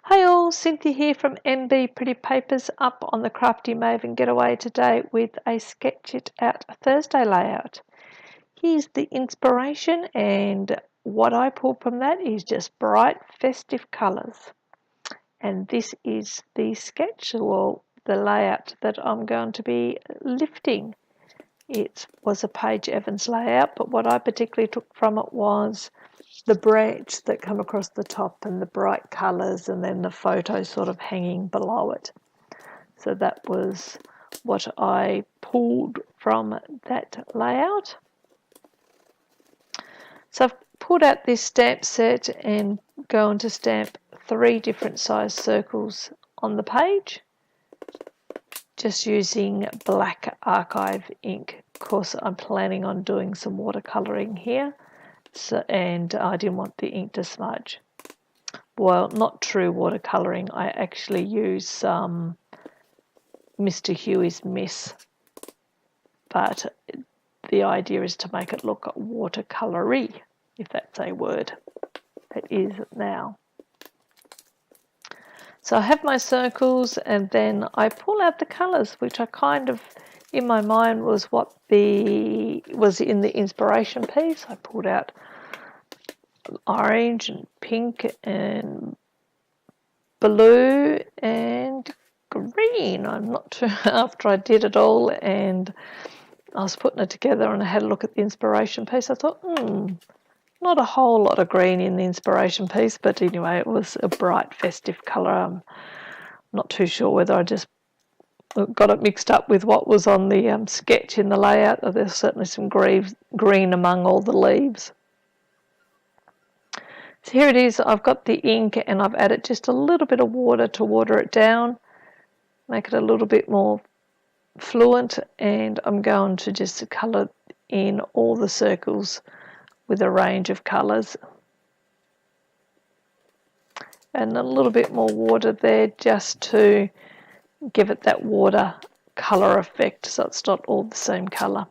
Hi all, Cynthia here from MB Pretty Papers, up on the Crafty Maven getaway today with a Sketch It Out Thursday layout. Here's the inspiration, and what I pulled from that is just bright festive colours. And this is the sketch, or the layout that I'm going to be lifting. It was a Paige Evans layout, but what I particularly took from it was the branch that come across the top and the bright colours, and then the photo sort of hanging below it. So that was what I pulled from that layout. So I've pulled out this stamp set and going to stamp 3 different size circles on the page, just using black archive ink. Of course, I'm planning on doing some watercolouring here. And I didn't want the ink to smudge. Well, not true watercolouring. I actually use Mr. Huey's Miss, but the idea is to make it look watercolour-y, if that's a word. It is now. So I have my circles, and then I pull out the colours, which I kind of, in my mind, was what was in the inspiration piece. I pulled out orange and pink and blue and green. I'm not sure, after I did it all and I was putting it together and I had a look at the inspiration piece, I thought, not a whole lot of green in the inspiration piece, but anyway, it was a bright festive colour. I'm not too sure whether I just got it mixed up with what was on the sketch in the layout. There's certainly some green among all the leaves. So here it is. I've got the ink and I've added just a little bit of water to water it down, make it a little bit more fluent, and I'm going to just colour in all the circles with a range of colours. And a little bit more water there just to give it that water colour effect, so it's not all the same colour.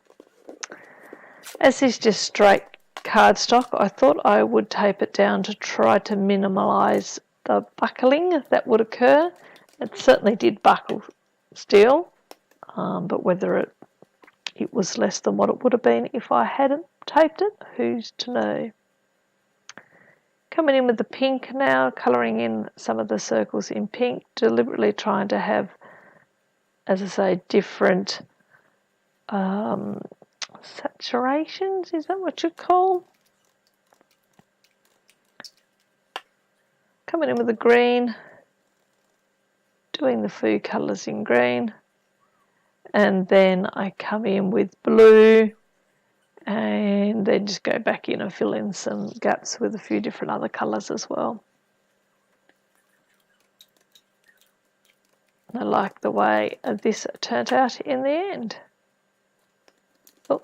As this is just straight cardstock, I thought I would tape it down to try to minimise the buckling that would occur. It certainly did buckle still, but whether it was less than what it would have been if I hadn't taped it, who's to know. Coming in with the pink now, colouring in some of the circles in pink, deliberately trying to have, as I say, different saturations, is that what you call? Coming in with the green, doing the foo colours in green, and then I come in with blue, and then just go back in and fill in some gaps with a few different other colours as well. I like the way this turned out in the end. Oh,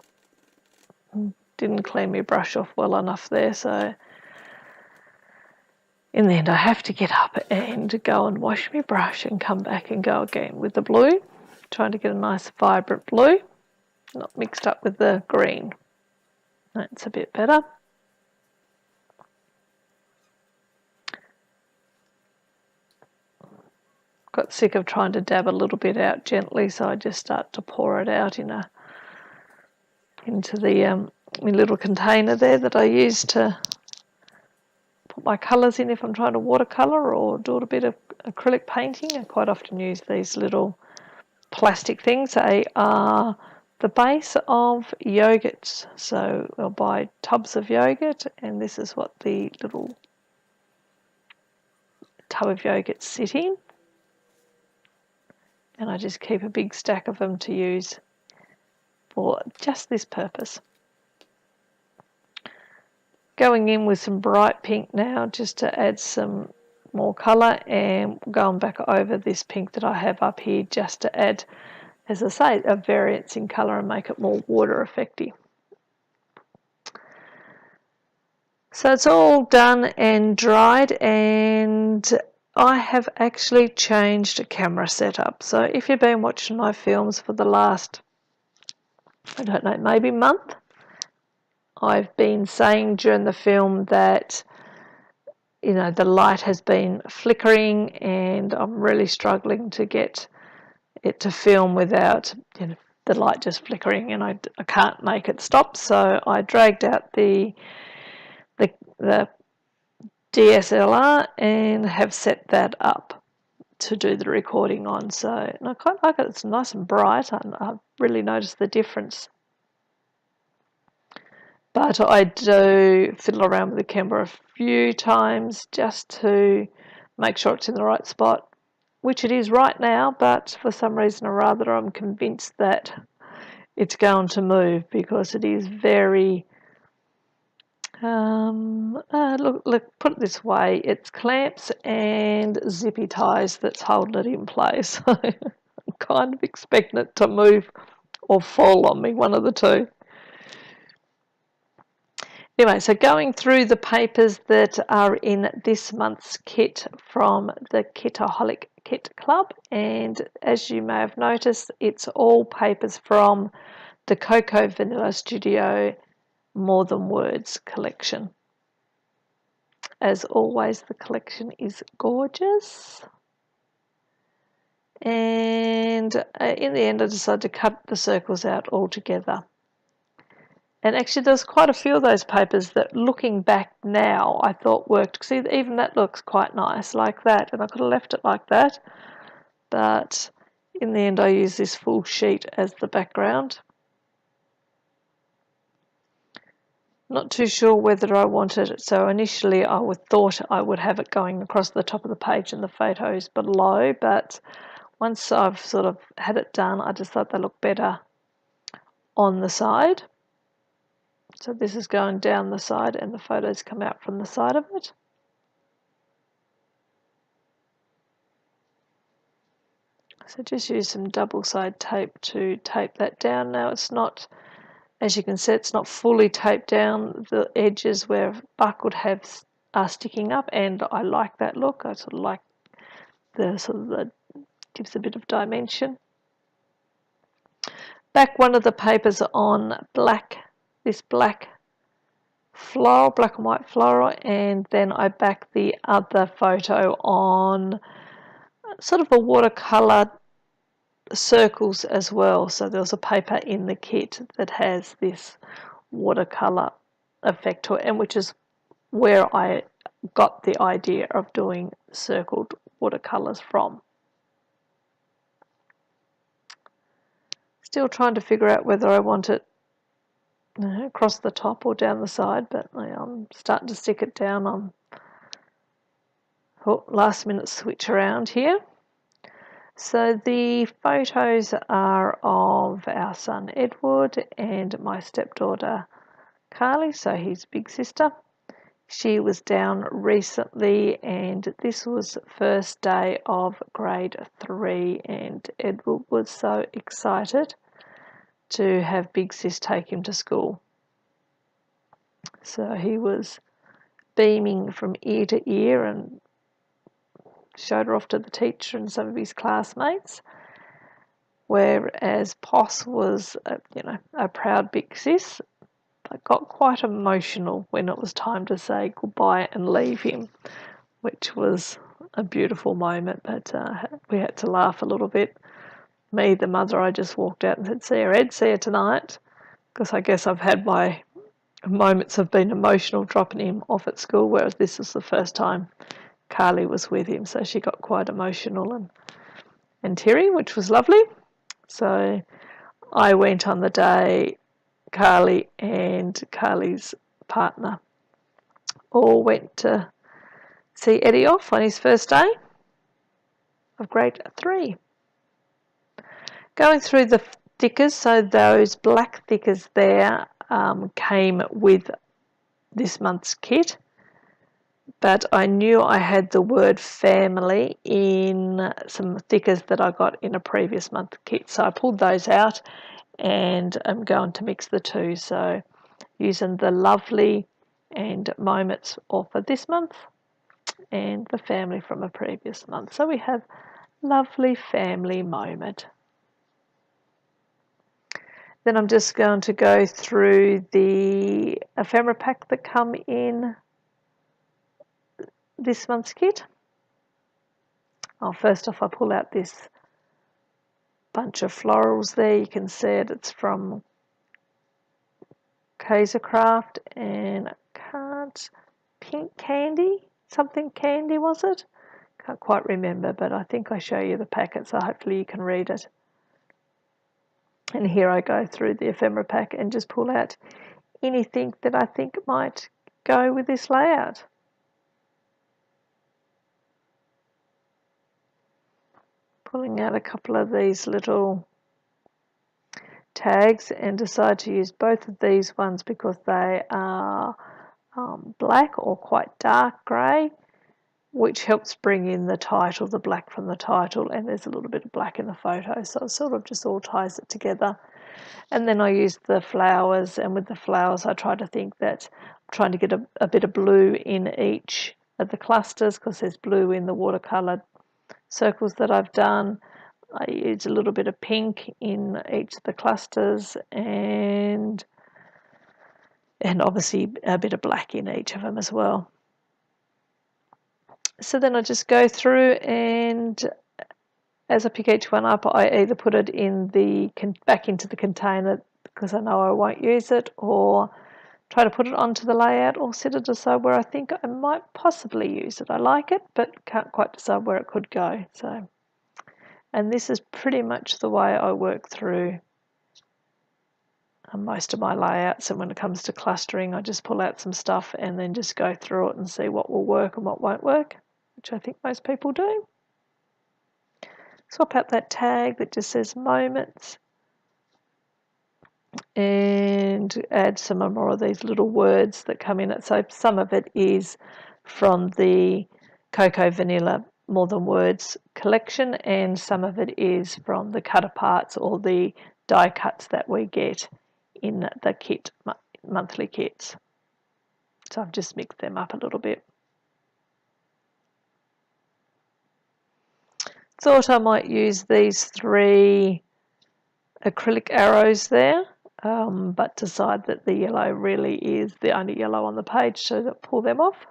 didn't clean my brush off well enough there, so in the end I have to get up and go and wash my brush and come back and go again with the blue, trying to get a nice vibrant blue, not mixed up with the green. That's a bit better. Got sick of trying to dab a little bit out gently, so I just start to pour it out into the my little container there that I use to put my colours in if I'm trying to watercolour or do a bit of acrylic painting. I quite often use these little plastic things. They are the base of yogurts, so I'll buy tubs of yogurt, and this is what the little tub of yogurts sit in. And I just keep a big stack of them to use for just this purpose. Going in with some bright pink now, just to add some more colour, and going back over this pink that I have up here just to add, as I say, a variance in colour and make it more water effecty. So it's all done and dried, and I have actually changed a camera setup. So if you've been watching my films for the last, I don't know, maybe month, I've been saying during the film that you know, the light has been flickering and I'm really struggling to get it to film without, you know, the light just flickering, and I can't make it stop. So I dragged out the DSLR and have set that up to do the recording on. So, and I quite like it. It's nice and bright, and I've really noticed the difference. But I do fiddle around with the camera a few times just to make sure it's in the right spot, which it is right now, but for some reason or other I'm convinced that it's going to move because it is very, look, put it this way, it's clamps and zippy ties that's holding it in place. So I'm kind of expecting it to move or fall on me, one of the two. Anyway, so going through the papers that are in this month's kit from the Kitaholic Kit Club, and as you may have noticed, it's all papers from the Cocoa Vanilla Studio More Than Words collection. As always, the collection is gorgeous. And in the end, I decided to cut the circles out altogether. And actually, there's quite a few of those papers that, looking back now, I thought worked. See, even that looks quite nice, like that. And I could have left it like that. But in the end, I used this full sheet as the background. Not too sure whether I wanted it. So initially, I thought I would have it going across the top of the page and the photos below. But once I've sort of had it done, I just thought they look better on the side. So this is going down the side and the photos come out from the side of it. So just use some double-side tape to tape that down. Now it's not, as you can see, it's not fully taped down. The edges where buckled are sticking up, and I like that look. I sort of like the gives a bit of dimension. Back one of the papers on this black floral, black and white floral, and then I back the other photo on sort of a watercolor circles as well. So there's a paper in the kit that has this watercolor effect to it, and which is where I got the idea of doing circled watercolors from. Still trying to figure out whether I want it across the top or down the side, but I'm starting to stick it down on last minute switch around here. So the photos are of our son Edward and my stepdaughter Carly, so his big sister. She was down recently, and this was first day of grade 3, and Edward was so excited to have big sis take him to school. So he was beaming from ear to ear and showed her off to the teacher and some of his classmates, whereas Poss was a proud big sis, but got quite emotional when it was time to say goodbye and leave him, which was a beautiful moment, but we had to laugh a little bit. Me, the mother, I just walked out and said, "See you, Ed, see you tonight," because I guess I've had my moments of being emotional dropping him off at school, whereas this is the first time Carly was with him, so she got quite emotional and teary, which was lovely. So I went on the day. Carly and Carly's partner all went to see Eddie off on his first day of grade 3. Going through the thickers, so those black thickers there came with this month's kit, but I knew I had the word family in some thickers that I got in a previous month kit, so I pulled those out and I'm going to mix the two. So using the lovely and moments all for this month and the family from a previous month. So we have lovely family moment. Then I'm just going to go through the ephemera pack that come in this month's kit. Oh, first off, I pull out this bunch of florals there. You can see it. It's from Craft, and Pink Candy, something candy was it? Can't quite remember, but I think I show you the packet, so hopefully you can read it. And here I go through the ephemera pack and just pull out anything that I think might go with this layout. Pulling out a couple of these little tags and decide to use both of these ones because they are black or quite dark grey, which helps bring in the title, the black from the title, and there's a little bit of black in the photo, so it sort of just all ties it together. And then I use the flowers, and with the flowers I try to think that I'm trying to get a bit of blue in each of the clusters because there's blue in the watercolour circles that I've done. I use a little bit of pink in each of the clusters, and obviously a bit of black in each of them as well. So then I just go through, and as I pick each one up, I either put it in back into the container because I know I won't use it, or try to put it onto the layout, or set it aside where I think I might possibly use it. I like it, but can't quite decide where it could go. So, and this is pretty much the way I work through most of my layouts. And when it comes to clustering, I just pull out some stuff and then just go through it and see what will work and what won't work, which I think most people do. Swap out that tag that just says moments and add some more of these little words that come in it. So some of it is from the Cocoa Vanilla More Than Words collection, and some of it is from the cut aparts or the die cuts that we get in the kit, monthly kits. So I've just mixed them up a little bit. Thought I might use these 3 acrylic arrows there, but decide that the yellow really is the only yellow on the page, so pull them off.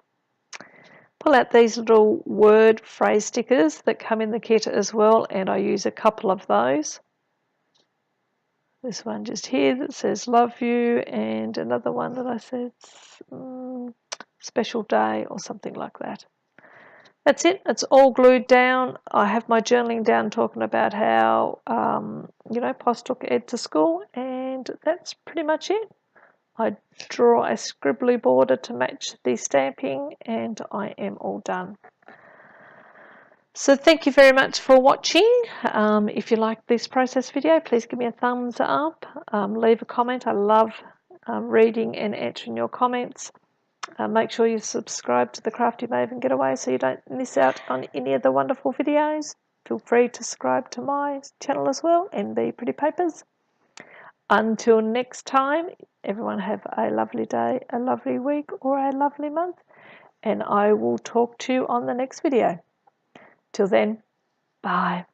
Pull out these little word phrase stickers that come in the kit as well, and I use a couple of those. This one just here that says love you, and another one that I said special day or something like that. That's it. It's all glued down. I have my journaling down talking about how, Pos took Ed to school, and that's pretty much it. I draw a scribbly border to match the stamping, and I am all done. So thank you very much for watching. If you like this process video, please give me a thumbs up. Leave a comment. I love reading and answering your comments. Make sure you subscribe to the Crafty Maven Getaway so you don't miss out on any of the wonderful videos. Feel free to subscribe to my channel as well, NB Pretty Papers. Until next time, everyone have a lovely day, a lovely week, or a lovely month, and I will talk to you on the next video. Till then, bye.